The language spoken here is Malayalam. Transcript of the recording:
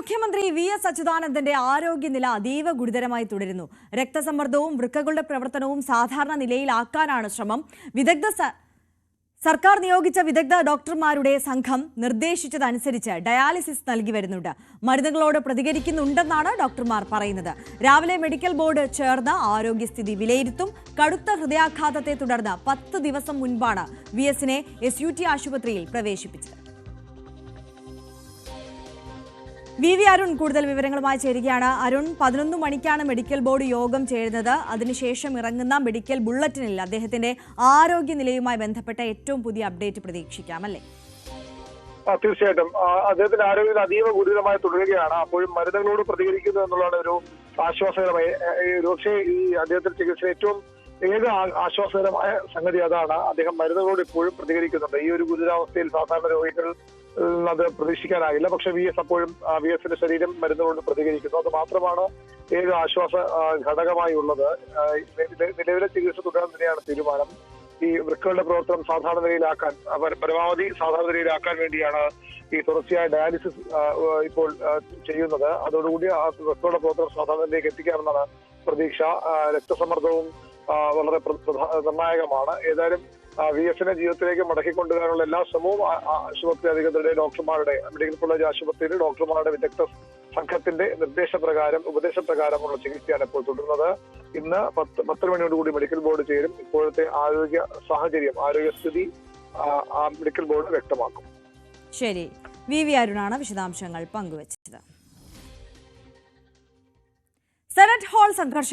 മുഖ്യമന്ത്രി വി.എസ്. അച്യുതാനന്ദന്റെ ആരോഗ്യനില അതീവ ഗുരുതരമായി തുടരുന്നു. രക്തസമ്മർദ്ദവും വൃക്കകളുടെ പ്രവർത്തനവും സാധാരണ നിലയിലാക്കാനാണ് ശ്രമം. സർക്കാർ നിയോഗിച്ച വിദഗ്ധ ഡോക്ടർമാരുടെ സംഘം നിർദ്ദേശിച്ചതനുസരിച്ച് ഡയാലിസിസ് നൽകി വരുന്നുണ്ട്. മരുന്നുകളോട് പ്രതികരിക്കുന്നുണ്ടെന്നാണ് ഡോക്ടർമാർ പറയുന്നത്. രാവിലെ മെഡിക്കൽ ബോർഡ് ചേർന്ന് ആരോഗ്യസ്ഥിതി വിലയിരുത്തും. കടുത്ത ഹൃദയാഘാതത്തെ തുടർന്ന് 10 ദിവസം മുൻപാണ് വി.എസിനെ SUT ആശുപത്രിയിൽ പ്രവേശിപ്പിച്ചത്. വി അരുൺ കൂടുതൽ വിവരങ്ങളുമായി ചേരുകയാണ്. അരുൺ, 11 മണിക്കാണ് മെഡിക്കൽ ബോർഡ് യോഗം ചേരുന്നത്. അതിനുശേഷം ഇറങ്ങുന്ന മെഡിക്കൽ ബുള്ളറ്റിനിൽ അദ്ദേഹത്തിന്റെ ആരോഗ്യനിലയുമായി ബന്ധപ്പെട്ട ഏറ്റവും പുതിയ അപ്ഡേറ്റ് പ്രതീക്ഷിക്കാം, അല്ലേ? തീർച്ചയായിട്ടും അദ്ദേഹത്തിന്റെ ആരോഗ്യം അതീവ ഗുരുതരമായി തുടരുകയാണ്. അപ്പോഴും മരുന്നുകളോട് പ്രതികരിക്കുന്നു എന്നുള്ളതാണ് ഒരു ആശ്വാസകരമായി. ഒരുപക്ഷെ ഈ അദ്ദേഹത്തിന്റെ ചികിത്സ ഏറ്റവും ആശ്വാസകരമായ സംഗതി അതാണ്. അദ്ദേഹം മരുന്നുകളോട് ഇപ്പോഴും പ്രതികരിക്കുന്നുണ്ട്. ഈ ഒരു ഗുരുതരാവസ്ഥയിൽ സാധാരണ രോഗികൾ അത് പ്രതീക്ഷിക്കാനാകില്ല. പക്ഷെ വി.എസിന്റെ ശരീരം മരുന്നുകൊണ്ട് പ്രതികരിക്കുന്നു. അത് മാത്രമാണ് ആശ്വാസ ഘടകമായി ഉള്ളത്. നിലവിലെ ചികിത്സ തുടരാൻ തന്നെയാണ് തീരുമാനം. ഈ വൃക്കകളുടെ പ്രവർത്തനം സാധാരണ നിലയിലാക്കാൻ, പരമാവധി സാധാരണ നിലയിലാക്കാൻ വേണ്ടിയാണ് ഈ തുടർച്ചയായ ഡയാലിസിസ് ഇപ്പോൾ ചെയ്യുന്നത്. അതോടുകൂടി ആ വൃക്കകളുടെ പ്രവർത്തനം സാധാരണ നിലയിലേക്ക് എത്തിക്കാമെന്നാണ് പ്രതീക്ഷ. രക്തസമ്മർദ്ദവും വളരെ നിർണായകമാണ്. ഏതായാലും വി.എസിനെ ജീവിതത്തിലേക്ക് മടക്കിക്കൊണ്ടുവരാനുള്ള എല്ലാ ശ്രമവും ആശുപത്രി അധികൃതരുടെ, ഡോക്ടർമാരുടെ, മെഡിക്കൽ കോളേജ് ആശുപത്രിയിലെ ഡോക്ടർമാരുടെ വിദഗ്ധ സംഘത്തിന്റെ നിർദ്ദേശപ്രകാരമുള്ള ചികിത്സയാണ് ഇപ്പോൾ തുടരുന്നത്. ഇന്ന് 10 മണിയോടുകൂടി മെഡിക്കൽ ബോർഡ് ചേരും. ഇപ്പോഴത്തെ ആരോഗ്യ സാഹചര്യം, ആരോഗ്യസ്ഥിതി മെഡിക്കൽ ബോർഡ് വ്യക്തമാക്കും. ശരി, വി അരുണാണ് വിശദാംശങ്ങൾ പങ്കുവച്ചത്. സെനറ്റ് ഹാൾ സംഘർഷ